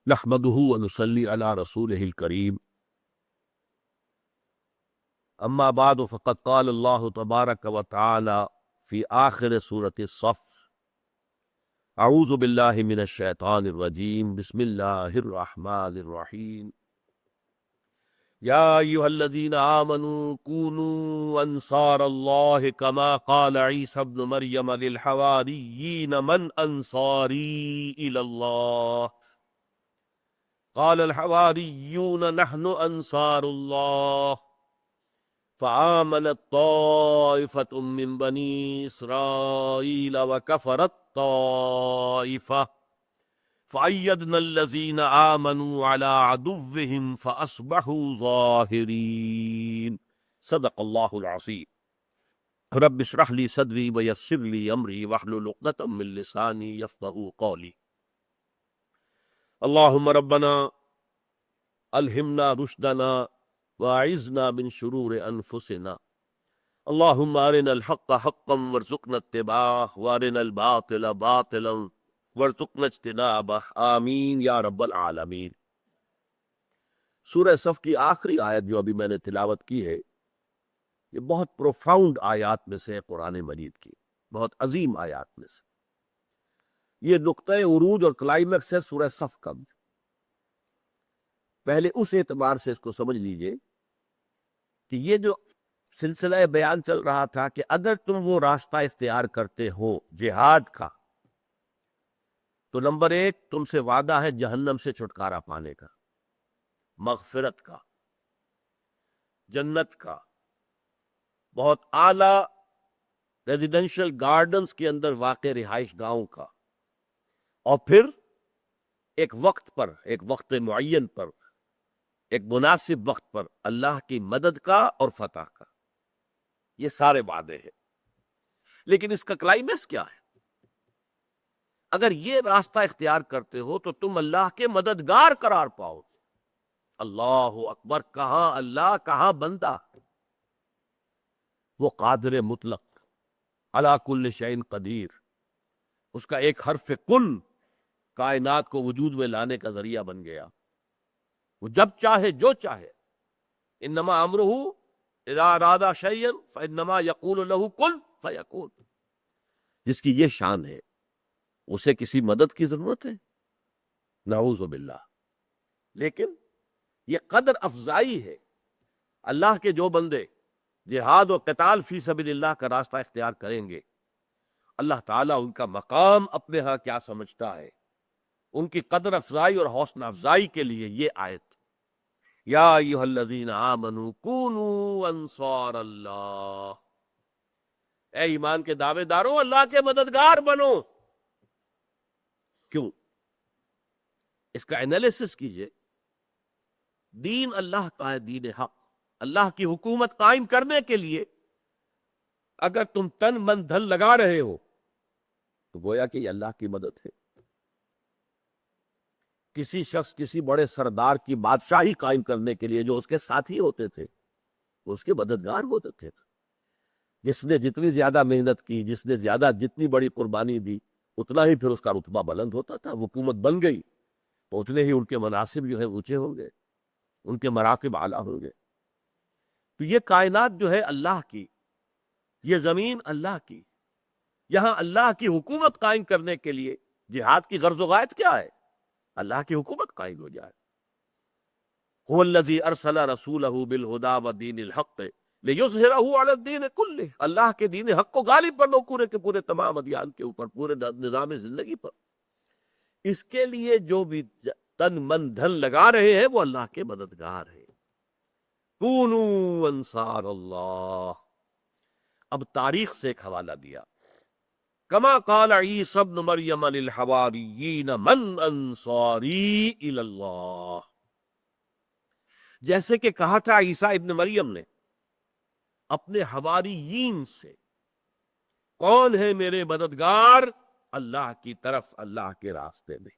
نحمده ونصلي على رسوله الكريم اما بعد فقد قال الله تبارك وتعالى في آخر سورة الصف اعوذ باللہ من الشیطان الرجیم بسم اللہ الرحمن الرحیم یا ایھا الذین آمنوا كونوا انصار اللہ كما قال عیسی ابن مریم للحواریین من انصاری الی اللہ قال الحواریون نحن انصار اللہ فآمنت طائفة من بنی اسرائیل وکفرت طائفة فأيدنا الذين آمنوا على عدوهم فأصبحوا ظاهرين صدق اللہ العظیم رب اشرح لي صدری ويسر لي أمری واحلل عقدة من لسانی يفقهوا قولی اللهم ربنا الہمنا رشدنا واعذنا من شرور انفسنا اللهم ارنا الحق حقا وارزقنا اتباعه وارنا الباطل باطلا وارزقنا اجتنابه آمین یا رب العالمین۔ سورہ صف کی آخری آیت جو ابھی میں نے تلاوت کی ہے، یہ بہت پروفاؤنڈ آیات میں سے ہے قرآن مجید کی، بہت عظیم آیات میں سے۔ یہ نقطۂ عروج اور کلائمیکس ہے سورہ صف کا۔ پہلے اس اعتبار سے اس کو سمجھ لیجئے کہ یہ جو سلسلہ بیان چل رہا تھا کہ اگر تم وہ راستہ اختیار کرتے ہو جہاد کا، تو نمبر ایک تم سے وعدہ ہے جہنم سے چھٹکارا پانے کا، مغفرت کا، جنت کا، بہت اعلیٰ ریزیڈینشل گارڈنز کے اندر واقع رہائش گاہوں کا، اور پھر ایک وقت پر، ایک وقت معین پر، ایک مناسب وقت پر اللہ کی مدد کا اور فتح کا۔ یہ سارے وعدے ہیں، لیکن اس کا کلائمیکس کیا ہے؟ اگر یہ راستہ اختیار کرتے ہو تو تم اللہ کے مددگار قرار پاؤ گے۔ اللہ اکبر! کہاں اللہ، کہاں بندہ؟ وہ قادر مطلق، علی کل شیء قدیر، اس کا ایک حرف کن کائنات کو وجود میں لانے کا ذریعہ بن گیا۔ وہ جب چاہے جو چاہے، انما امرہ اذا اراد شیئا فانما یقول له کن فیکون۔ جس کی یہ شان ہے اسے کسی مدد کی ضرورت ہے؟ نعوذ باللہ۔ لیکن یہ قدر افزائی ہے۔ اللہ کے جو بندے جہاد و قتال فی سبیل اللہ کا راستہ اختیار کریں گے، اللہ تعالیٰ ان کا مقام اپنے ہاں کیا سمجھتا ہے، ان کی قدر افزائی اور حوصلہ افزائی کے لیے یہ آیت، یا ایھا الذین آمنوا کونوا انصار اللہ، اے ایمان کے دعوے داروں اللہ کے مددگار بنو۔ کیوں؟ اس کا انالیسس کیجئے۔ دین اللہ کا ہے، دین حق، اللہ کی حکومت قائم کرنے کے لیے اگر تم تن من دھن لگا رہے ہو تو گویا کہ یہ اللہ کی مدد ہے۔ کسی شخص، کسی بڑے سردار کی بادشاہی قائم کرنے کے لیے جو اس کے ساتھی ہوتے تھے وہ اس کے مددگار ہوتے تھے۔ جس نے جتنی زیادہ محنت کی، جس نے زیادہ جتنی بڑی قربانی دی، اتنا ہی پھر اس کا رتبہ بلند ہوتا تھا۔ حکومت بن گئی تو اتنے ہی ان کے مناصب جو ہے اونچے ہوں گے، ان کے مراقب اعلیٰ ہوں گے۔ تو یہ کائنات جو ہے اللہ کی، یہ زمین اللہ کی، یہاں اللہ کی حکومت قائم کرنے کے لیے جہاد کی غرض و غایت کیا ہے؟ اللہ کی حکومت قائم ہو جائے۔ هو الذی ارسل رسولہ بالہدی ودین الحق لیظہرہ علی الدین کلہ، اللہ کے دین حق کو غالب کر دو پورے کے پورے تمام ادیان کے اوپر، پورے نظام زندگی پر۔ اس کے لیے جو بھی تن من دھن لگا رہے ہیں وہ اللہ کے مددگار ہیں۔ کونوا انصار اللہ۔ اب تاریخ سے ایک حوالہ دیا، کما قال عیسی ابن مریم للحواریین من انصاری الی اللہ، جیسے کہ کہا تھا عیسیٰ ابن مریم نے اپنے حواریین سے، کون ہے میرے مددگار اللہ کی طرف، اللہ کے راستے میں۔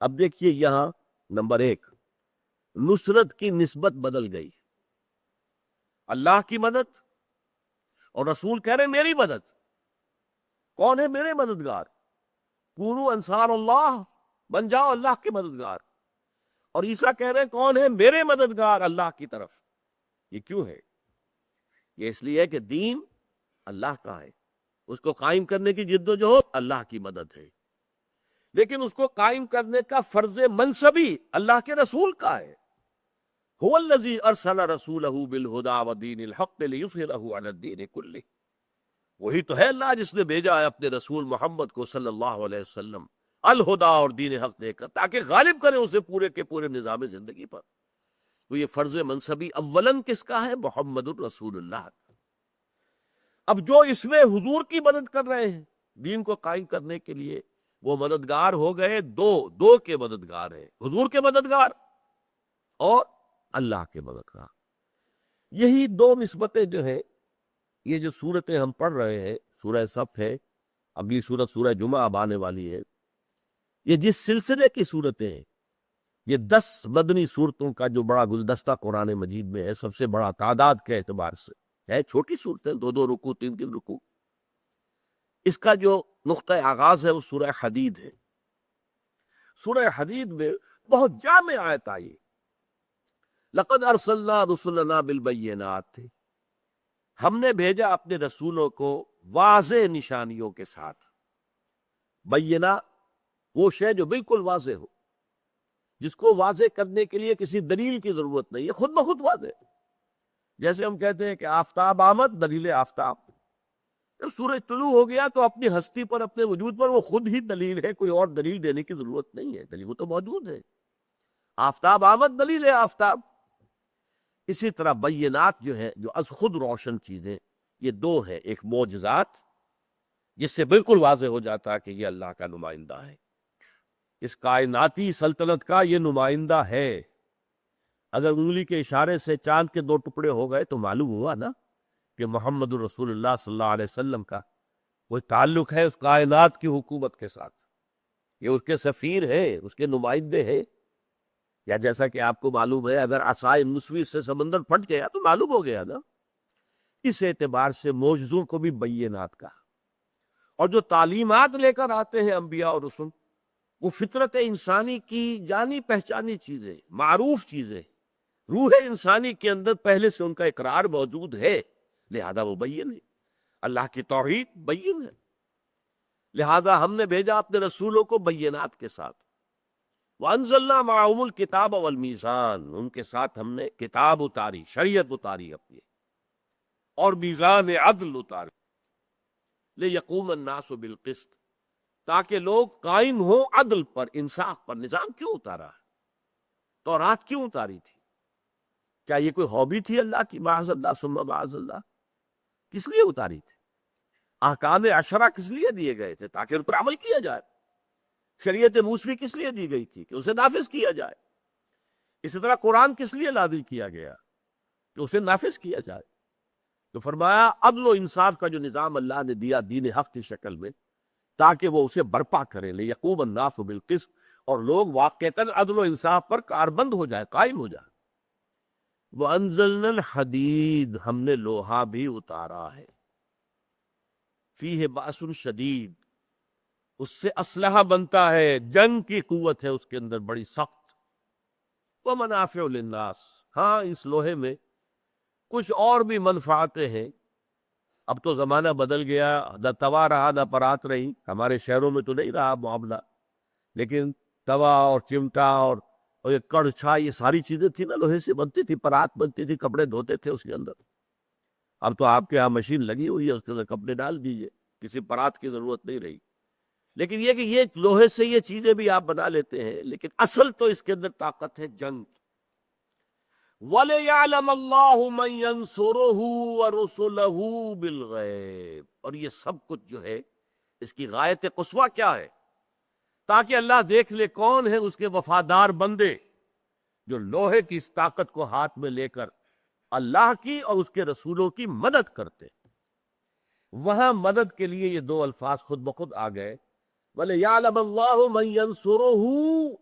اب دیکھیے یہاں نمبر ایک، نصرت کی نسبت بدل گئی۔ اللہ کی مدد اور رسول کہہ رہے میری مدد۔ کون ہے میرے مددگار؟ کونوا انصار اللہ، بن جاؤ اللہ کے مددگار. اور عیسیٰ کہہ رہے ہیں کون ہے میرے مددگار اللہ کی طرف. یہ کیوں ہے؟ یہ اس لیے ہے کہ دین اللہ کا ہے، اس کو قائم کرنے کی جد و جہد اللہ کی مدد ہے، لیکن اس کو قائم کرنے کا فرض منصبی اللہ کے رسول کا ہے. هو الذی ارسل رسولہ بالہدی ودین الحق لیظہرہ علی الدین کلہ. وہی تو ہے اللہ جس نے بھیجا ہے اپنے رسول محمد کو صلی اللہ علیہ وسلم الہدا اور دین حق دے کر، تاکہ غالب کریں اسے پورے کے پورے نظام زندگی پر. تو یہ فرض منصبی اولاً کس کا ہے؟ محمد الرسول اللہ کا. اب جو اس میں حضور کی مدد کر رہے ہیں دین کو قائم کرنے کے لیے، وہ مددگار ہو گئے دو کے مددگار ہیں، حضور کے مددگار اور اللہ کے مددگار. یہی دو نسبتیں جو ہیں، یہ جو صورتیں ہم پڑھ رہے ہیں، سورہ صف ہے، اگلی صورت سورہ جمعہ اب آنے والی ہے، یہ جس سلسلے کی صورتیں ہیں، یہ 10 مدنی صورتوں کا جو بڑا گلدستہ قرآن مجید میں ہے، سب سے بڑا تعداد کے اعتبار سے ہے. چھوٹی صورتیں، 2 رکوع 3 رکوع. اس کا جو نقطہ آغاز ہے وہ سورہ حدید ہے. سورہ حدید میں بہت جامع آیت آئی، لقد ارسلنا رسلنا بالبینات، ہم نے بھیجا اپنے رسولوں کو واضح نشانیوں کے ساتھ. بینہ وہ شے جو بالکل واضح ہو، جس کو واضح کرنے کے لیے کسی دلیل کی ضرورت نہیں ہے، خود بخود واضح. جیسے ہم کہتے ہیں کہ آفتاب آمد، دلیل آفتاب. جب سورج طلوع ہو گیا تو اپنی ہستی پر، اپنے وجود پر وہ خود ہی دلیل ہے، کوئی اور دلیل دینے کی ضرورت نہیں ہے، دلیل وہ تو موجود ہے. آفتاب آمد دلیل ہے آفتاب. اسی طرح بینات جو ہے، جو از خود روشن چیزیں، یہ 2 ہیں. ایک معجزات جس سے بالکل واضح ہو جاتا ہے کہ یہ اللہ کا نمائندہ ہے، اس کائناتی سلطنت کا یہ نمائندہ ہے. اگر انگلی کے اشارے سے چاند کے 2 ٹکڑے ہو گئے تو معلوم ہوا نا کہ محمد الرسول اللہ صلی اللہ علیہ وسلم کا کوئی تعلق ہے اس کائنات کی حکومت کے ساتھ. یہ اس کے سفیر ہے، اس کے نمائندے ہیں. یا جیسا کہ آپ کو معلوم ہے، اگر عصائے موسوی سے سمندر پھٹ گیا تو معلوم ہو گیا نا. اس اعتبار سے معجزوں کو بھی بینات کا. اور جو تعلیمات لے کر آتے ہیں انبیاء اور رسول، وہ فطرت انسانی کی جانی پہچانی چیزیں، معروف چیزیں، روح انسانی کے اندر پہلے سے ان کا اقرار موجود ہے، لہذا وہ بین ہے. اللہ کی توحید بین ہے، لہذا ہم نے بھیجا اپنے رسولوں کو بینات کے ساتھ. وَأَنزَلْنَا مَعَهُمُ الْكِتَابَ وَالْمِيزَانَ، ان کے ساتھ ہم نے کتاب اتاری، شریعت اتاری اپنی، اور میزان عدل اتاری. لِيَقُومَ النَّاسُ بِالْقِسْطِ، تاکہ لوگ قائم ہوں عدل پر، انصاف پر. نظام کیوں اتارا ہے؟ تورات کیوں اتاری تھی؟ کیا یہ کوئی ہابی تھی اللہ کی؟ معاذ اللہ ثم معاذ اللہ. کس لیے اتاری تھی؟ احکام عشرہ کس لیے دیے گئے تھے؟ تاکہ ان پر عمل کیا جائے. شریعت موسوی کس لیے دی گئی تھی؟ کہ اسے نافذ کیا جائے. اسی طرح قرآن کس لیے نازل کیا گیا؟ کہ اسے نافذ کیا جائے. تو فرمایا عدل و انصاف کا جو نظام اللہ نے دیا دین حق کی شکل میں، تاکہ وہ اسے برپا کریں. لیقوم الناس بالقسط، اور لوگ واقعتاً عدل و انصاف پر کاربند ہو جائے، قائم ہو جائے. وَأَنزَلْنَا الْحَدِيدَ، ہم نے لوہا بھی اتارا ہے. فِيهِ بَأْسٌ شَدِيدٌ، اس سے اسلحہ بنتا ہے، جنگ کی قوت ہے اس کے اندر بڑی سخت. وَمَنَافِعُ لِلنَّاسِ، ہاں اس لوہے میں کچھ اور بھی منفعتیں ہیں. اب تو زمانہ بدل گیا، نہ توا رہا نہ پرات رہی. ہمارے شہروں میں تو نہیں رہا معاملہ، لیکن توا اور چمٹا اور یہ کڑچھا، یہ ساری چیزیں تھی نا، لوہے سے بنتی تھی. پرات بنتی تھی، کپڑے دھوتے تھے اس کے اندر. اب تو آپ کے یہاں مشین لگی ہوئی ہے، اس کے اندر کپڑے ڈال دیجئے، کسی پرات کی ضرورت نہیں رہی. لیکن یہ کہ یہ لوہے سے یہ چیزیں بھی آپ بنا لیتے ہیں، لیکن اصل تو اس کے اندر طاقت ہے جنگ. وَلِيَعْلَمَ اللَّهُ مَن يَنصُرُهُ وَرُسُلَهُ بِالْغَيْبِ، اور یہ سب کچھ جو ہے اس کی غایت قصویٰ کیا ہے؟ تاکہ اللہ دیکھ لے کون ہے اس کے وفادار بندے جو لوہے کی اس طاقت کو ہاتھ میں لے کر اللہ کی اور اس کے رسولوں کی مدد کرتے. وہاں مدد کے لیے یہ 2 الفاظ خود بخود آ گئے. وَلِيَعْلَمَ اللَّهُ مَن يَنصُرُهُ،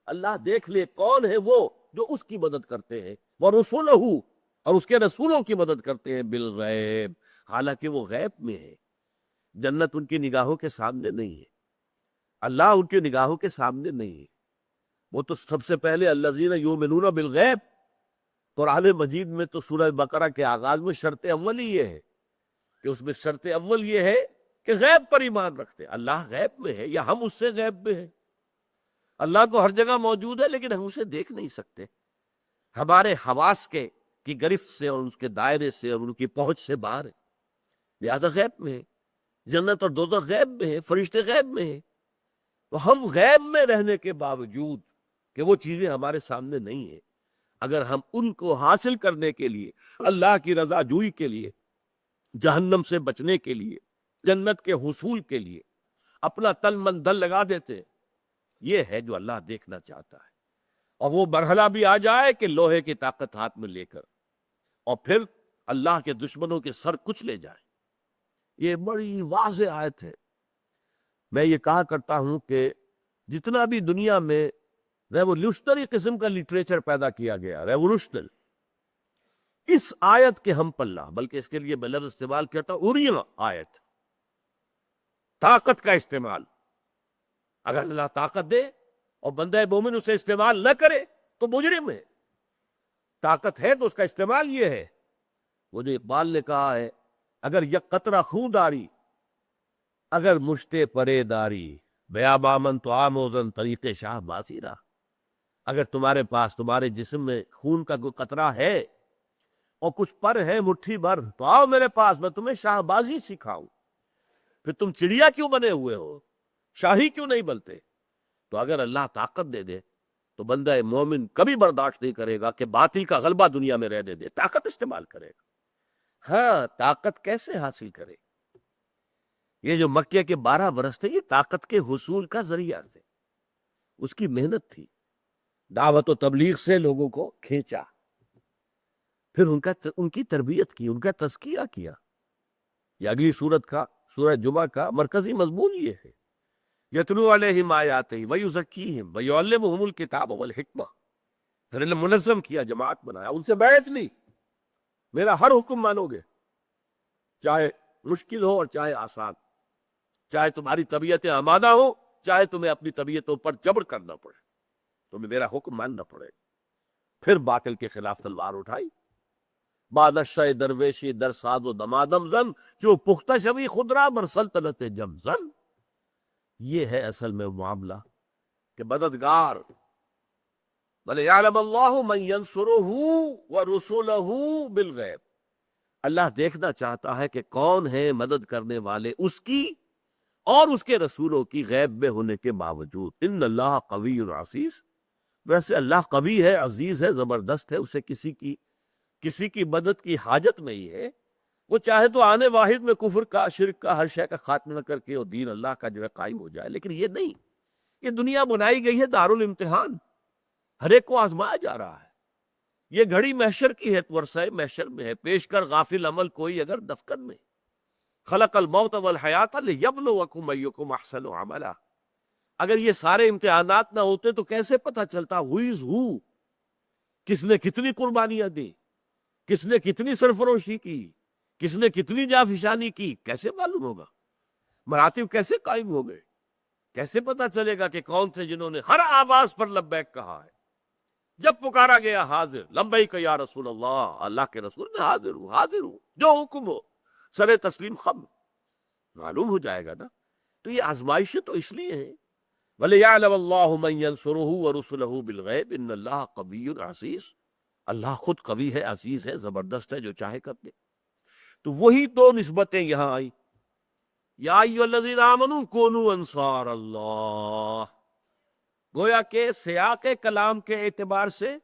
اللہ دیکھ لے کون ہے وہ جو اس کی مدد کرتے ہیں، وَرُسُلَهُ، اور اس کے رسولوں کی مدد کرتے ہیں، بالغیب، حالانکہ وہ غیب میں ہے، جنت ان کی نگاہوں کے سامنے نہیں ہے. اللہ ان کی نگاہوں کے سامنے نہیں ہے. وہ تو سب سے پہلے الذین یؤمنون بالغیب. قرآن مجید میں تو سورہ بقرہ کے آغاز میں شرط اول ہی یہ ہے کہ اس میں شرط اول یہ ہے کہ غیب پر ایمان رکھتے. اللہ غیب میں ہے یا ہم اس سے غیب میں ہیں؟ اللہ تو ہر جگہ موجود ہے لیکن ہم اسے دیکھ نہیں سکتے. ہمارے حواس کی گرفت سے اور اس کے دائرے سے اور ان کی پہنچ سے باہر ہے. لہذا غیب میں ہے. جنت اور دوزخ غیب میں ہے، فرشتے غیب میں ہیں. تو ہم غیب میں رہنے کے باوجود کہ وہ چیزیں ہمارے سامنے نہیں ہیں، اگر ہم ان کو حاصل کرنے کے لیے، اللہ کی رضا جوئی کے لیے، جہنم سے بچنے کے لیے، جنت کے حصول کے لیے اپنا تن من دل لگا دیتے، یہ ہے جو اللہ دیکھنا چاہتا ہے. اور وہ مرحلہ بھی آ جائے کہ لوہے کی طاقت ہاتھ میں لے کر اور پھر اللہ کے دشمنوں کے سر کچھ لے جائے. یہ بڑی واضح آیت ہے. میں یہ کہا کرتا ہوں کہ جتنا بھی دنیا میں ریولوشنری قسم کا لٹریچر پیدا کیا گیا، ریولوشنل، اس آیت کے ہم پلہ، بلکہ اس کے لیے میں لفظ استعمال کرتا ہوں اورین آیت، طاقت کا استعمال. اگر اللہ طاقت دے اور بندہ مومن اسے استعمال نہ کرے تو مجرم ہے. طاقت ہے تو اس کا استعمال یہ ہے. وہ جو اقبال نے کہا ہے، اگر یک قطرہ خون داری، اگر مشتے پرے داری، بیابامن تو آموزن طریق شاہ باسیرہ. اگر تمہارے پاس تمہارے جسم میں خون کا کوئی قطرہ ہے اور کچھ پر ہے مٹھی بھر، تو آؤ میرے پاس، میں تمہیں شاہ بازی سکھاؤں. پھر تم چڑیا کیوں بنے ہوئے ہو، شاہی کیوں نہیں بنتے؟ تو اگر اللہ طاقت دے دے تو بندہ مومن کبھی برداشت نہیں کرے گا کہ باطل کا غلبہ دنیا میں رہنے دے. طاقت استعمال کرے گا. ہاں، طاقت کیسے حاصل کرے؟ یہ جو مکے کے 12 برس تھے، یہ طاقت کے حصول کا ذریعہ تھے. اس کی محنت تھی، دعوت و تبلیغ سے لوگوں کو کھینچا، پھر ان کی تربیت کی، ان کا تزکیہ کیا. یہ اگلی سورت کا، سورہ جمعہ کا مرکزی مضمون یہ ہے. یتلو علیہم آیاتہ ویزکیہم ویعلمہم الکتاب والحکمہ. پھر انہیں منظم کیا، جماعت بنایا، ان سے بیعت لی. میرا ہر حکم مانو گے، چاہے مشکل ہو اور چاہے آسان، چاہے تمہاری طبیعتیں آمادہ ہو، چاہے تمہیں اپنی طبیعتوں پر جبر کرنا پڑے، تمہیں میرا حکم ماننا پڑے. پھر باطل کے خلاف تلوار اٹھائی. بادشاہ درویشی در ساز و دمادم زن، جو پختہ شوی خدرا بر سلطنت جم زن. یہ ہے اصل میں معاملہ کہ مددگار، وَلِيَعْلَمَ اللَّهُ مَن يَنصُرُهُ وَرُسُلَهُ بِالْغَيْبِ. اللہ دیکھنا چاہتا ہے کہ کون ہے مدد کرنے والے اس کی اور اس کے رسولوں کی غیب میں ہونے کے باوجود. ان اللہ قوی عزیز. ویسے اللہ قوی ہے، عزیز ہے، زبردست ہے، اسے کسی کی مدد کی حاجت نہیں ہے. وہ چاہے تو آنے واحد میں کفر کا، شرک کا، ہر شے کا خاتمہ کر کے اور دین اللہ کا جو ہے قائم ہو جائے. لیکن یہ نہیں. یہ دنیا بنائی گئی ہے دارالامتحان، ہر ایک کو آزمایا جا رہا ہے. یہ گھڑی محشر کی ہے، ورثہ محشر میں ہے. پیش کر غافل عمل کوئی اگر دفتر میں. خلق الموت والحیات لیبلوکم ایکم احسن عملا. اگر یہ سارے امتحانات نہ ہوتے تو کیسے پتہ چلتا who is who، کس نے کتنی قربانیاں دی، کس نے کتنی سرفروشی کی، کس نے کتنی جافشانی کی، کیسے معلوم ہوگا؟ مراتب کیسے قائم ہو گئے؟ کیسے پتا چلے گا کہ کون تھے جنہوں نے ہر آواز پر لبیک کہا ہے؟ جب پکارا گیا حاضر، لبیک یا رسول اللہ، اللہ کے رسول میں حاضر ہوں، حاضر ہوں، جو حکم ہو، سر تسلیم خم. معلوم ہو جائے گا نا. تو یہ آزمائشیں تو اس لیے ہیں. وَلِيَعْلَمَ اللَّهُ مَن يَنصُرُهُ وَرُسُلَهُ بِالْغَيْبِ إِنَّ اللَّهَ قَوِيٌّ عَزِيزٌ. اللہ خود قوی ہے، عزیز ہے، زبردست ہے، جو چاہے کر دے. تو وہی دو نسبتیں یہاں آئی. یا ایھا الذین آمنوا کونوا انصار اللہ. گویا کہ سیاق کلام کے اعتبار سے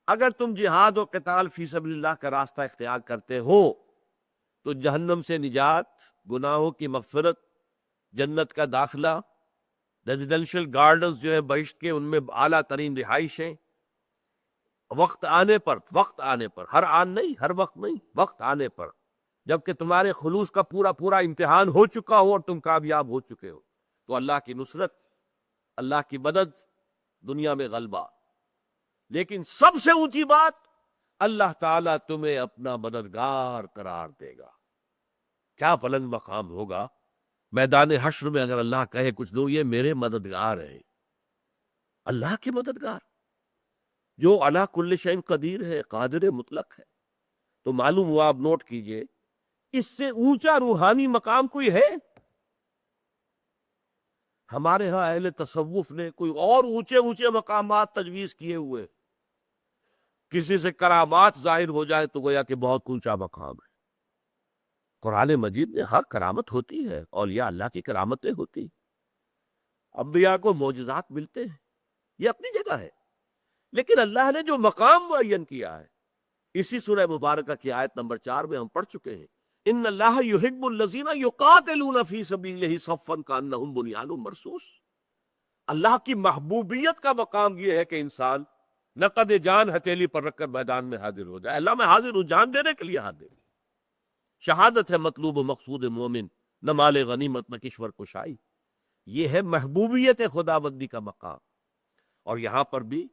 اگر تم جہاد و قتال فی سبیل اللہ کا راستہ اختیار کرتے ہو تو جہنم سے نجات، گناہوں کی مغفرت، جنت کا داخلہ، ریزیڈنشل گارڈنز جو ہے بہشت کے، ان میں اعلیٰ ترین رہائشیں، وقت آنے پر، ہر آن نہیں، ہر وقت نہیں، وقت آنے پر، جبکہ تمہارے خلوص کا پورا امتحان ہو چکا ہو اور تم کامیاب ہو چکے ہو، تو اللہ کی نصرت، اللہ کی مدد، دنیا میں غلبہ. لیکن سب سے اونچی بات، اللہ تعالیٰ تمہیں اپنا مددگار قرار دے گا. کیا بلند مقام ہوگا میدان حشر میں اگر اللہ کہے کچھ لوگ یہ میرے مددگار ہیں، اللہ کے مددگار جو علی کل شیء قدیر ہے، قادر مطلق ہے، تو معلوم ہوا، آپ نوٹ کیجئے، اس سے اونچا روحانی مقام کوئی ہے؟ ہمارے ہاں اہل تصوف نے کوئی اور اونچے اونچے مقامات تجویز کیے ہوئے، کسی سے کرامات ظاہر ہو جائے تو گویا کہ بہت اونچا مقام ہے۔ قرآن مجید میں ہاں کرامت ہوتی ہے، اولیاء اللہ کی کرامتیں ہوتی، انبیاء کو معجزات ملتے ہیں، یہ اپنی جگہ ہے، لیکن اللہ نے جو مقام معین کیا ہے، اسی سورہ مبارکہ کی آیت نمبر 4 میں ہم پڑھ چکے ہیں، ان اللہ یحب الذین یقاتلون فی سبیلہ صفا کانہم بنیان مرصوص۔ اللہ کی محبوبیت کا مقام یہ ہے کہ انسان نقد جان ہتھیلی پر رکھ کر میدان میں حاضر ہو جائے، اللہ میں حاضر ہوں، جان دینے کے لیے حاضر ہوں۔ شہادت ہے مطلوب و مقصود مومن، نہ مال غنیمت نہ کشور کشائی، یہ ہے محبوبیت خداوندی کا مقام۔ اور یہاں پر بھی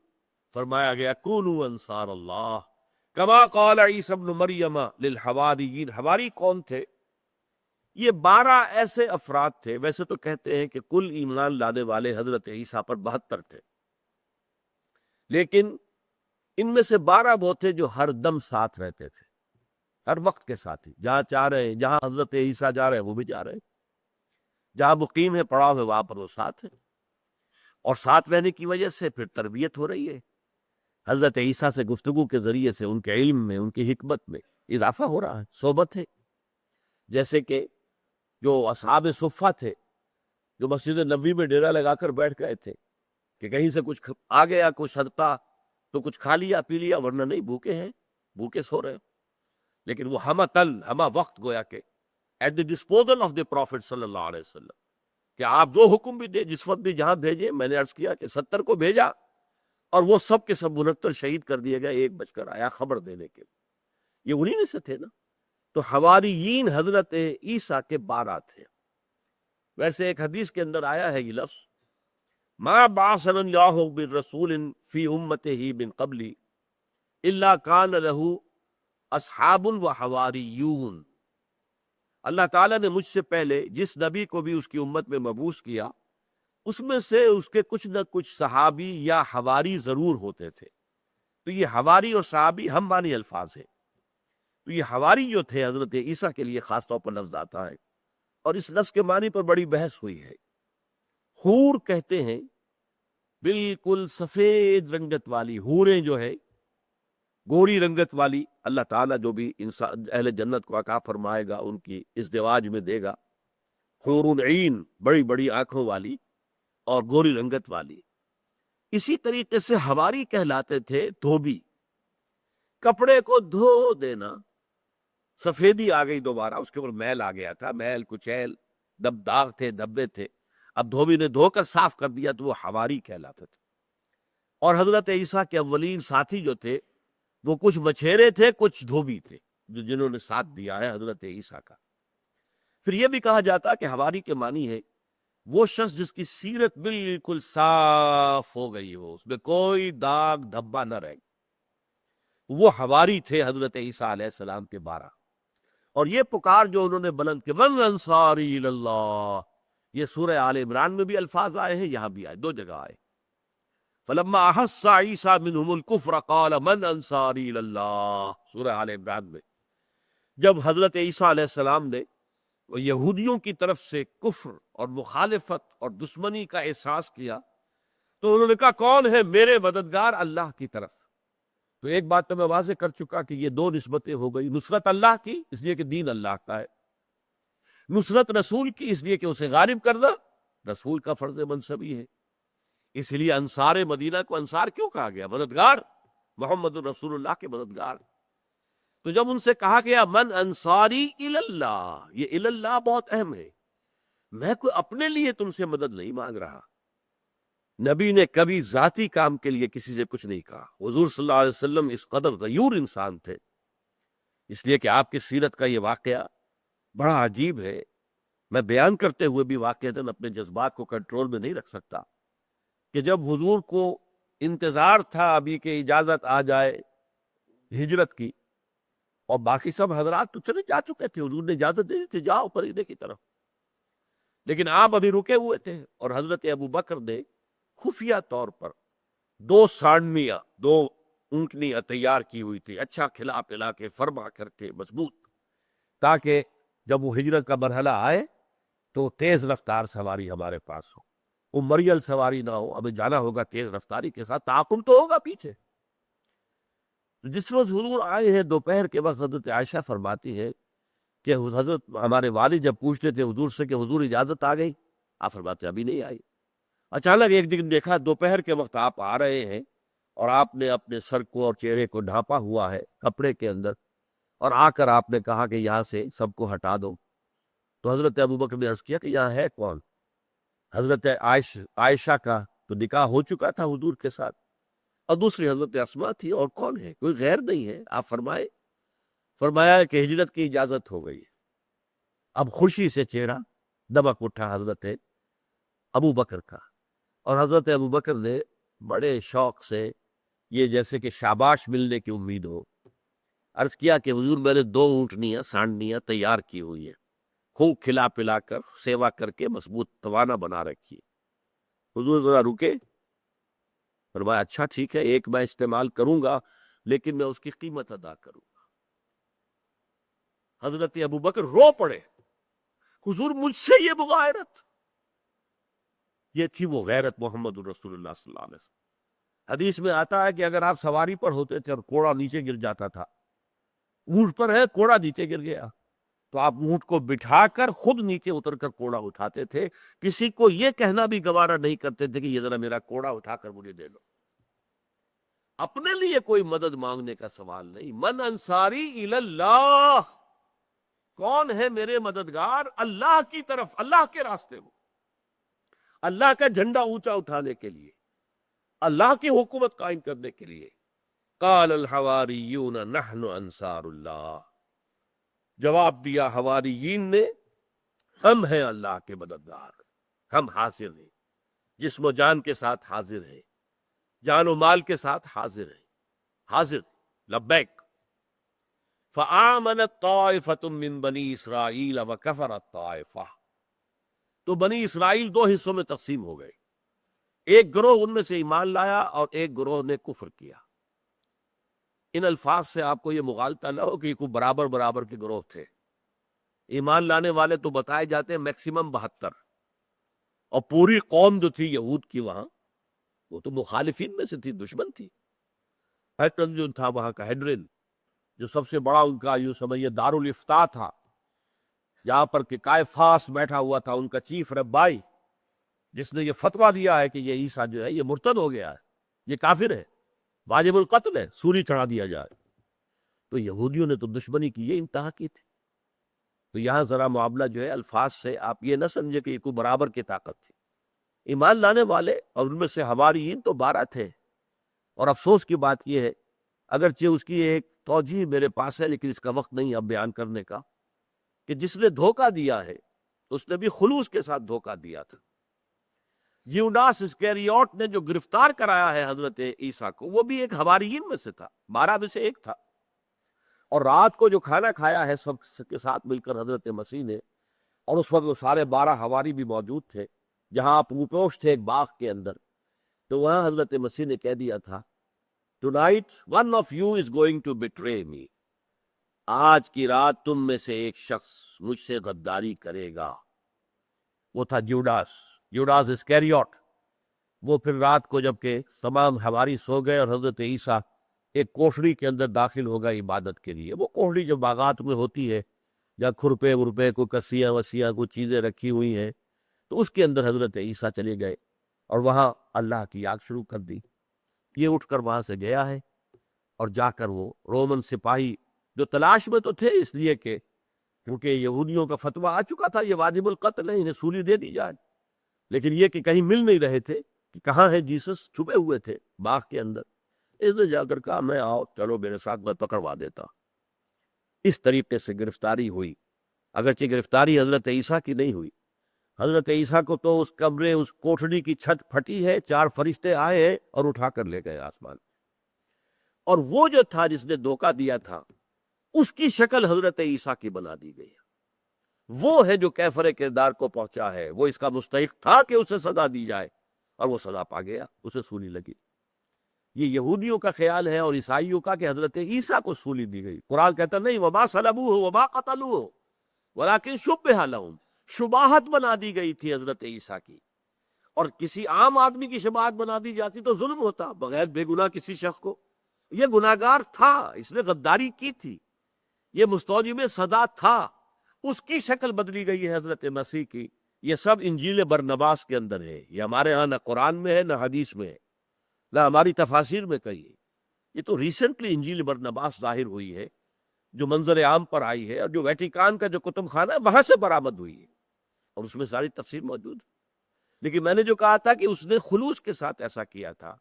فرمایا گیا کونوا انصار اللہ کما قال عیسی ابن مریم للحواریین۔ حواری کون تھے؟ یہ 12 ایسے افراد تھے، ویسے تو کہتے ہیں کہ کل ایمان لانے والے حضرت عیسیٰ پر 72 تھے، لیکن ان میں سے 12 وہ تھے جو ہر دم ساتھ رہتے تھے، ہر وقت کے ساتھی، جہاں چاہ رہے ہیں، جہاں حضرت عیسیٰ جا رہے ہیں وہ بھی جا رہے ہیں، جہاں مقیم ہے پڑاؤ ہے وہاں پر وہ ساتھ ہے، اور ساتھ رہنے کی وجہ سے پھر تربیت ہو رہی ہے، حضرت عیسیٰ سے گفتگو کے ذریعے سے ان کے علم میں، ان کی حکمت میں اضافہ ہو رہا ہے، صحبت ہے۔ جیسے کہ جو اصحاب صفہ تھے، جو مسجد نبوی میں ڈیرا لگا کر بیٹھ گئے تھے کہ کہیں سے کچھ آ گیا، کچھ صدقہ تو کچھ کھا لیا پی لیا، ورنہ نہیں، بھوکے ہیں، بھوکے سو رہے ہیں، لیکن وہ ہمہ وقت گویا کہ at the disposal of the prophet صلی اللہ علیہ وسلم، کہ آپ جو حکم بھی دیں، جس وقت بھی جہاں بھیجیں، میں نے عرض کیا کہ 70 کو بھیجا اور وہ سب کے سب 69 شہید کر دیے گئے، ایک بچ کر آیا خبر دینے کے لیے، یہ انہی میں سے تھے نا۔ تو حواریین حضرت عیسیٰ کے 12 تھے۔ ویسے ایک حدیث کے اندر آیا ہے یہ لفظ، ما بعثنا اللہ بالرسول فی امتہ من قبلی الا کان لہ اصحاب و حواریون۔ اللہ تعالیٰ نے مجھ سے پہلے جس نبی کو بھی اس کی امت میں مبعوث کیا، اس میں سے اس کے کچھ نہ کچھ صحابی یا حواری ضرور ہوتے تھے۔ تو یہ حواری اور صحابی ہم معنی الفاظ ہیں، تو یہ حواری جو تھے حضرت عیسیٰ کے لیے خاص طور پر لفظ آتا ہے، اور اس لفظ کے معنی پر بڑی بحث ہوئی ہے۔ حور کہتے ہیں بالکل سفید رنگت والی، حوریں جو ہے گوری رنگت والی، اللہ تعالیٰ جو بھی انسان اہل جنت کو عطا فرمائے گا ان کی ازدواج میں دے گا، حور عین، بڑی بڑی آنکھوں والی اور گوری رنگت والی۔ اسی طریقے سے حواری کہلاتے تھے دھوبی، کپڑے کو دھو دینا، سفیدی آ گئی دوبارہ، اس کے اوپر میل آ گیا تھا، میل کچیل داغ تھے، دھبے تھے، اب دھوبی نے دھو کر صاف کر دیا تو وہ حواری کہلاتے تھے۔ اور حضرت عیسیٰ کے اولین ساتھی جو تھے وہ کچھ مچھیرے تھے، کچھ دھوبی تھے، جنہوں نے ساتھ دیا ہے حضرت عیسیٰ کا۔ پھر یہ بھی کہا جاتا کہ حواری کے معنی ہے وہ شخص جس کی سیرت بالکل صاف ہو گئی ہو، اس میں کوئی داغ دھبا نہ رہے، وہ حواری تھے حضرت عیسیٰ علیہ السلام کے 12۔ اور یہ پکار جو انہوں نے بلند کی، من انصاری اللہ، یہ سورہ آل عمران میں بھی الفاظ آئے ہیں، یہاں بھی آئے، 2 جگہ آئے۔ فلما احس عیسیٰ منہم الکفر قال من انصاری اللہ، سورہ آل عمران میں جب حضرت عیسیٰ علیہ السلام نے یہودیوں کی طرف سے کفر اور مخالفت اور دشمنی کا احساس کیا تو انہوں نے کہا کون ہے میرے مددگار؟ اللہ کی طرف۔ تو ایک بات تو میں واضح کر چکا کہ یہ 2 نسبتیں ہو گئی، نصرت اللہ کی اس لیے کہ دین اللہ کا ہے، نصرت رسول کی اس لیے کہ اسے غالب کرنا رسول کا فرض منصبی ہے۔ اس لیے انصار مدینہ کو انصار کیوں کہا گیا؟ مددگار، محمد الرسول اللہ کے مددگار۔ تو جب ان سے کہا گیا من انصاری اللہ، یہ اللہ بہت اہم ہے، میں کوئی اپنے لیے تم سے مدد نہیں مانگ رہا۔ نبی نے کبھی ذاتی کام کے لیے کسی سے کچھ نہیں کہا، حضور صلی اللہ علیہ وسلم اس قدر غیور انسان تھے، اس لیے کہ آپ کی سیرت کا یہ واقعہ بڑا عجیب ہے، میں بیان کرتے ہوئے بھی واقعتاً اپنے جذبات کو کنٹرول میں نہیں رکھ سکتا، کہ جب حضور کو انتظار تھا ابھی کہ اجازت آ جائے ہجرت کی، اور باقی سب حضرات تو چلے جا چکے تھے، حضور نے اجازت دے دی تھی جاؤ پریدے کی طرف، لیکن آپ ابھی رکے ہوئے تھے، اور حضرت ابو بکر نے خفیہ طور پر 2 سانڈنیاں، 2 اونٹنیاں تیار کی ہوئی تھی، اچھا کھلا پلا کے فرما کر کے مضبوط، تاکہ جب وہ ہجرت کا مرحلہ آئے تو تیز رفتار سواری ہمارے پاس ہو، وہ مریل سواری نہ ہو، ہمیں جانا ہوگا تیز رفتاری کے ساتھ، تعاقب تو ہوگا پیچھے۔ جس روز حضور آئے ہیں دوپہر کے وقت، حضرت عائشہ فرماتی ہے کہ حضرت ہمارے والد جب پوچھتے تھے حضور سے کہ حضور اجازت آ گئی، آپ فرماتے ابھی نہیں آئی۔ اچانک ایک دن دیکھا دوپہر کے وقت آپ آ رہے ہیں، اور آپ نے اپنے سر کو اور چہرے کو ڈھانپا ہوا ہے کپڑے کے اندر، اور آ کر آپ نے کہا کہ یہاں سے سب کو ہٹا دو۔ تو حضرت ابوبکر نے عرض کیا کہ یہاں ہے کون؟ حضرت عائشہ کا تو نکاح ہو چکا تھا حضور کے ساتھ، اور دوسری حضرت اسما تھی، اور کون ہے؟ کوئی غیر نہیں ہے۔ آپ فرمایا کہ ہجرت کی اجازت ہو گئی ہے۔ اب خوشی سے چہرہ دمک اٹھا حضرت ابو بکر کا، اور حضرت ابو بکر نے بڑے شوق سے، یہ جیسے کہ شاباش ملنے کی امید ہو، عرض کیا کہ حضور میں نے 2 اونٹنیاں سانڈنیاں تیار کی ہوئی ہیں، خوب کھلا پلا کر سیوا کر کے مضبوط توانا بنا رکھی ہے۔ حضور ذرا رکے، فرمایا اچھا ٹھیک ہے، ایک میں استعمال کروں گا، لیکن میں اس کی قیمت ادا کروں گا۔ حضرت ابو بکر رو پڑے، حضور مجھ سے یہ مغایرت! یہ تھی وہ غیرت محمد الرسول اللہ صلی اللہ علیہ وسلم۔ حدیث میں آتا ہے کہ اگر آپ سواری پر ہوتے تھے اور کوڑا نیچے گر جاتا تھا، اونٹ پر ہے کوڑا نیچے گر گیا، تو آپ اونٹ کو بٹھا کر خود نیچے اتر کر کوڑا اٹھاتے تھے، کسی کو یہ کہنا بھی گوارا نہیں کرتے تھے کہ یہ ذرا میرا کوڑا اٹھا کر مجھے دے لو۔ اپنے لیے کوئی مدد مانگنے کا سوال نہیں۔ من انصاری الی اللہ، کون ہے میرے مددگار؟ اللہ کی طرف، اللہ کے راستے میں، اللہ کا جھنڈا اونچا اٹھانے کے لیے، اللہ کی حکومت قائم کرنے کے لیے۔ قال الحواریون نحن انصار اللہ، جواب دیا حواریین نے، ہم ہیں اللہ کے مددگار، ہم حاضر ہیں، جسم و جان کے ساتھ حاضر ہیں، جان و مال کے ساتھ حاضر ہیں، حاضر لبیک۔ فآمنت طائفۃ من بنی اسرائیل وکفرت طائفہ، تو بنی اسرائیل 2 حصوں میں تقسیم ہو گئے، ایک گروہ ان میں سے ایمان لایا اور ایک گروہ نے کفر کیا۔ ان الفاظ سے آپ کو یہ مغالطہ نہ ہو کہ کوئی برابر برابر کے گروہ تھے۔ ایمان لانے والے تو بتائے جاتے ہیں میکسیمم 72، اور پوری قوم جو تھی یہود کی وہاں، وہ تو مخالفین میں سے تھی، دشمن تھی۔ ہیڈرن جو تھا وہاں کا، ہیڈرن جو سب سے بڑا ان کا یوں سمجھیے دارالافتاء تھا، جہاں پر کہ کائفاس بیٹھا ہوا تھا ان کا چیف ربائی، جس نے یہ فتویٰ دیا ہے کہ یہ عیسیٰ جو ہے یہ مرتد ہو گیا ہے، یہ کافر ہے، واجب القتل ہے، سولی چڑھا دیا جائے۔ تو یہودیوں نے تو دشمنی کی یہ انتہا کی تھی۔ تو یہاں ذرا معاملہ جو ہے الفاظ سے آپ یہ نہ سمجھے کہ یہ کوئی برابر کی طاقت تھی۔ ایمان لانے والے اور ان میں سے حواریین تو 12 تھے، اور افسوس کی بات یہ ہے، اگرچہ اس کی ایک توجیہ میرے پاس ہے لیکن اس کا وقت نہیں اب بیان کرنے کا، کہ جس نے دھوکہ دیا ہے اس نے بھی خلوص کے ساتھ دھوکہ دیا تھا۔ یوناس اسکیریوٹ نے جو گرفتار کرایا ہے حضرت عیسیٰ کو، وہ بھی ایک حواریین میں سے تھا، 12 میں سے ایک تھا، اور رات کو جو کھانا کھایا ہے سب کے ساتھ مل کر حضرت مسیح نے، اور اس وقت وہ سارے 12 حواری بھی موجود تھے، جہاں آپ روپوش تھے ایک باغ کے اندر، تو وہاں حضرت مسیح نے کہہ دیا تھا Tonight one of you is going to betray me، آج کی رات تم میں سے ایک شخص مجھ سے غداری کرے گا۔ وہ تھا یوڈاس اسکیریوٹ۔ وہ پھر رات کو جب کہ تمام حواری سو گئے اور حضرت عیسیٰ ایک کوٹھڑی کے اندر داخل ہوگا عبادت کے لیے، وہ کوٹھڑی جو باغات میں ہوتی ہے جہاں کھرپے ورپے کو کسیاں وسیاں کو چیزیں رکھی ہوئی ہیں، تو اس کے اندر حضرت عیسیٰ چلے گئے اور وہاں اللہ کی آگ شروع کر دی۔ یہ اٹھ کر وہاں سے گیا ہے، اور جا کر وہ رومن سپاہی جو تلاش میں تو تھے، اس لیے کہ کیونکہ یہودیوں کا فتویٰ آ چکا تھا یہ واجب القتل ہے، انہیں سولی دے دی جائے، لیکن یہ کہ کہیں مل نہیں رہے تھے کہ کہاں ہے جیسس، چھپے ہوئے تھے باغ کے اندر۔ اس نے جا کر کہا میں آؤ چلو میرے ساتھ، میں پکڑوا دیتا۔ اس طریقے سے گرفتاری ہوئی، اگرچہ گرفتاری حضرت عیسیٰ کی نہیں ہوئی۔ حضرت عیسیٰ کو تو اس کمرے، اس کوٹھڑی کی چھت پھٹی ہے، 4 فرشتے آئے ہیں اور اٹھا کر لے گئے آسمان۔ اور وہ جو تھا جس نے دھوکہ دیا تھا، اس کی شکل حضرت عیسیٰ کی بنا دی گئی۔ وہ ہے جو کیفر کردار کو پہنچا ہے، وہ اس کا مستحق تھا کہ اسے سزا دی جائے، اور وہ سزا پا گیا، اسے سولی لگی۔ یہ یہودیوں کا خیال ہے اور عیسائیوں کا کہ حضرت عیسیٰ کو سولی دی گئی۔ قرآن کہتا نہیں وما صلبوہ وما قتلوہ ولکن شبہ لہم، شباہت بنا دی گئی تھی حضرت عیسیٰ کی، اور کسی عام آدمی کی شباہت بنا دی جاتی تو ظلم ہوتا بغیر بے گناہ کسی شخص کو۔ یہ گناہگار تھا، اس نے غداری کی تھی، یہ مستوجب سزا تھا، اس کی شکل بدلی گئی ہے حضرت مسیح کی۔ یہ سب انجیل برنباس کے اندر ہے، یہ ہمارے ہاں نہ قرآن میں ہے نہ حدیث میں ہے نہ ہماری تفاسیر میں کہی ہے، یہ تو ریسنٹلی انجیل برنباس ظاہر ہوئی ہے، جو منظر عام پر آئی ہے، اور جو ویٹیکان کا جو کتب خانہ ہے وہاں سے برآمد ہوئی ہے، اور اس میں ساری تفسیر موجود ہے۔ لیکن میں نے جو کہا تھا کہ اس نے خلوص کے ساتھ ایسا کیا تھا،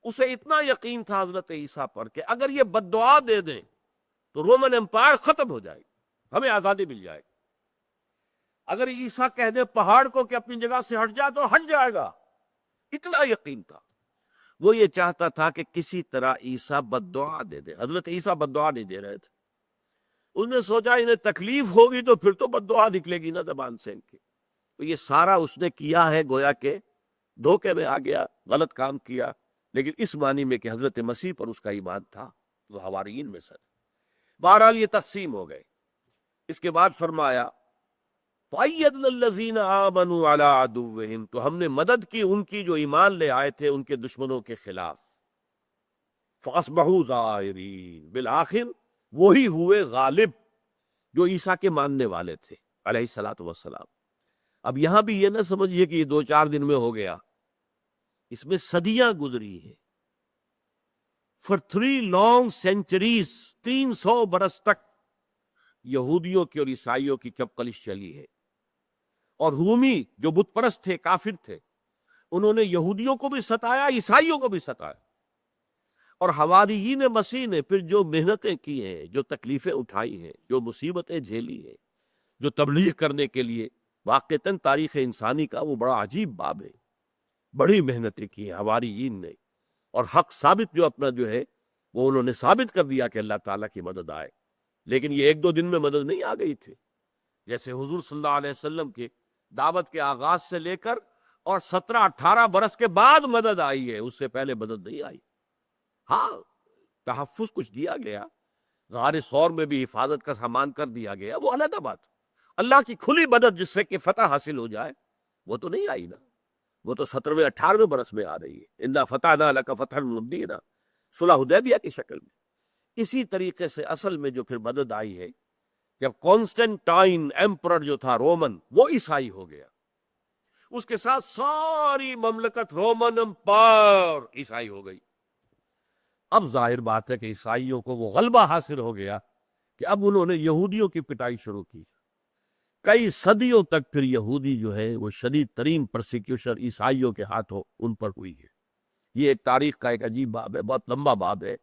اسے اتنا یقین تھا حضرت عیسیٰ پر کہ اگر یہ بد دعا دے دیں تو رومن امپائر ختم ہو جائے گی، ہمیں آزادی مل جائے گی۔ اگر عیسیٰ کہہ دے پہاڑ کو کہ اپنی جگہ سے ہٹ جا تو ہٹ جائے گا، اتنا یقین تھا۔ وہ یہ چاہتا تھا کہ کسی طرح عیسیٰ بد دعا دے دے۔ حضرت عیسیٰ بد دعا نہیں دے رہے تھے، اس نے سوچا انہیں تکلیف ہوگی تو پھر تو بد دعا نکلے گی نا زبان سے ان کی، تو یہ سارا اس نے کیا ہے گویا کہ دھوکے میں آ گیا، غلط کام کیا، لیکن اس معنی میں کہ حضرت مسیح پر اس کا ایمان تھا، وہ حواریین میں سے۔ بہرحال یہ تقسیم ہو گئے۔ اس کے بعد فرمایا فَأَيَّدْنَا الَّذِينَ آمَنُوا عَلَىٰ عَدُوِّهِمْ، تو ہم نے مدد کی ان کی جو ایمان لے آئے تھے ان کے دشمنوں کے خلاف۔ فَأَصْبَحُوا ظَاهِرِينَ، بالآخر وہی ہوئے غالب جو عیسیٰ کے ماننے والے تھے علیہ الصلوۃ والسلام۔ اب یہاں بھی یہ نہ سمجھیے کہ یہ 2-4 دن میں ہو گیا، اس میں صدیاں گزری ہیں۔ For 3 long centuries، 300 برس تک یہودیوں کی اور عیسائیوں کی چپقلش چلی ہے، اور رومی جو بت پرست تھے، کافر تھے، انہوں نے یہودیوں کو بھی ستایا، عیسائیوں کو بھی ستایا، اور حواریین مسیح نے پھر جو محنتیں کی ہیں، جو تکلیفیں اٹھائی ہیں، جو مصیبتیں جھیلی ہیں، جو تبلیغ کرنے کے لیے واقعتاً تاریخ انسانی کا وہ بڑا عجیب باب ہے، بڑی محنتیں کی ہیں حواریین نے، اور حق ثابت جو اپنا جو ہے وہ انہوں نے ثابت کر دیا کہ اللہ تعالیٰ کی مدد آئے۔ لیکن یہ 1-2 دن میں مدد نہیں آ گئی تھی، جیسے حضور صلی اللہ علیہ وسلم کے دعوت کے آغاز سے لے کر اور 17-18 برس کے بعد مدد آئی ہے، اس سے پہلے مدد نہیں آئی۔ ہاں تحفظ کچھ دیا گیا، غار ثور میں بھی حفاظت کا سامان کر دیا گیا، وہ علیحدہ بات۔ اللہ کی کھلی مدد جس سے کہ فتح حاصل ہو جائے وہ تو نہیں آئی نا، وہ تو 17ویں-18ویں برس میں آ رہی ہے۔ اِنَّا فَتَحْنَا لَكَ فَتْحًا مُبِينًا، صلح حدیبیہ کی شکل میں۔ اسی طریقے سے اصل میں جو پھر مدد آئی ہے، جب کانسٹنٹائن ایمپرر جو تھا رومن، وہ عیسائی ہو گیا، اس کے ساتھ ساری مملکت رومن امپائر عیسائی ہو گئی۔ اب ظاہر بات ہے کہ عیسائیوں کو وہ غلبہ حاصل ہو گیا کہ اب انہوں نے یہودیوں کی پٹائی شروع کی۔ کئی صدیوں تک پھر یہودی جو ہے وہ شدید ترین پرسیکیوشن عیسائیوں کے ہاتھوں ان پر ہوئی ہے۔ یہ ایک تاریخ کا ایک عجیب باب ہے، بہت لمبا باب ہے،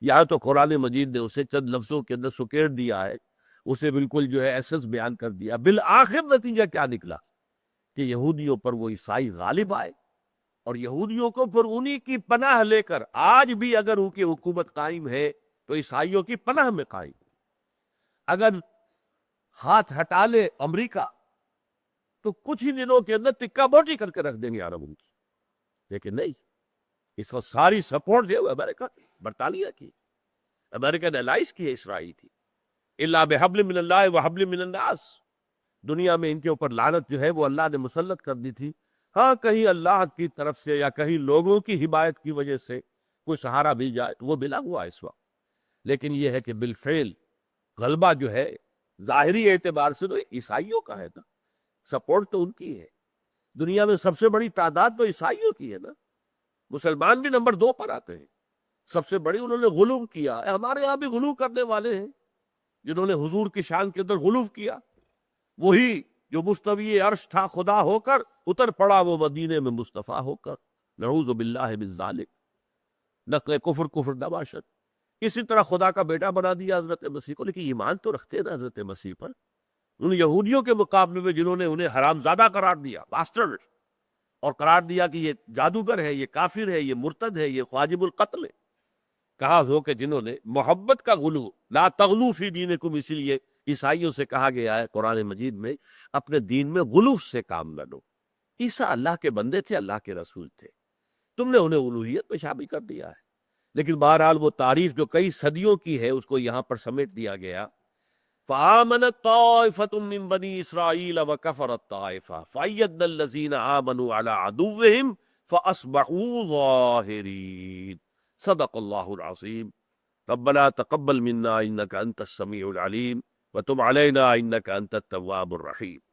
یہاں تو قرآن مجید نے اسے چند لفظوں کے اندر سکیڑ دیا ہے، اسے بالکل جو ہے ایسنس بیان کر دیا۔ بالآخر نتیجہ کیا نکلا کہ یہودیوں پر وہ عیسائی غالب آئے، اور یہودیوں کو پھر انہی کی پناہ لے کر آج بھی اگر ان کی حکومت قائم ہے تو عیسائیوں کی پناہ میں قائم۔ اگر ہاتھ ہٹا لے امریکہ تو کچھ ہی دنوں کے اندر ٹکا بوٹی کر کے رکھ دیں گے عرب ان کی، لیکن نہیں، اس وقت ساری سپورٹ جو ہے امریکہ برطانیہ کی، امریکن الائز کی ہے، اسرائیل کی۔ الا بحبل من اللہ وحبل من الناس، دنیا میں ان کے اوپر لعنت جو ہے وہ اللہ نے مسلط کر دی تھی۔ ہاں کہیں اللہ کی طرف سے یا کہیں لوگوں کی حمایت کی وجہ سے کوئی سہارا بھی جائے تو وہ ملا ہوا ہے اس وقت، لیکن یہ ہے کہ بالفعل غلبہ جو ہے ظاہری اعتبار سے تو عیسائیوں کا ہے نا، سپورٹ تو ان کی ہے، دنیا میں سب سے بڑی تعداد تو عیسائیوں کی ہے نا، مسلمان بھی نمبر 2 پر آتے ہیں، سب سے بڑی انہوں نے غلو کیا ہے۔ ہمارے ہاں بھی غلو کرنے والے ہیں جنہوں نے حضور کی شان کے اندر غلو کیا، وہی جو مستوی عرش تھا خدا ہو کر اتر پڑا وہ مدینے میں مصطفیٰ ہو کر، نعوذ باللہ من ذالک، نقل کفر کفر نہ باشد۔ اسی طرح خدا کا بیٹا بنا دیا حضرت مسیح کو، لیکن ایمان تو رکھتے ہیں نا حضرت مسیح پر، ان یہودیوں کے مقابلے میں جنہوں نے انہیں حرامزادہ قرار دیا، باسٹرڈ، اور قرار دیا کہ یہ جادوگر ہے، یہ کافر ہے، یہ مرتد ہے، یہ واجب القتل ہے۔ کہا ہو کہ جنہوں نے محبت کا غلو، لا تغلو فی دینکم، اسی لیے عیسائیوں سے کہا گیا ہے قرآن مجید میں اپنے دین میں غلوف سے کام نہ لو. عیسیٰ اللہ کے بندے تھے، اللہ کے رسول تھے، تم نے انہیں الوہیت پہ شامل کر دیا ہے. لیکن بہرحال وہ تعریف جو کئی صدیوں کی ہے اس کو یہاں پر سمیٹ دیا گیا. فآمنت طائفة من بني إسرائيل وكفرت طائفة فأيدنا الذين آمنوا على عدوهم فأصبحوا ظاهرين. صدق الله العظيم. ربنا تقبل منا إنك أنت السميع العليم وتب علينا إنك أنت التواب الرحيم.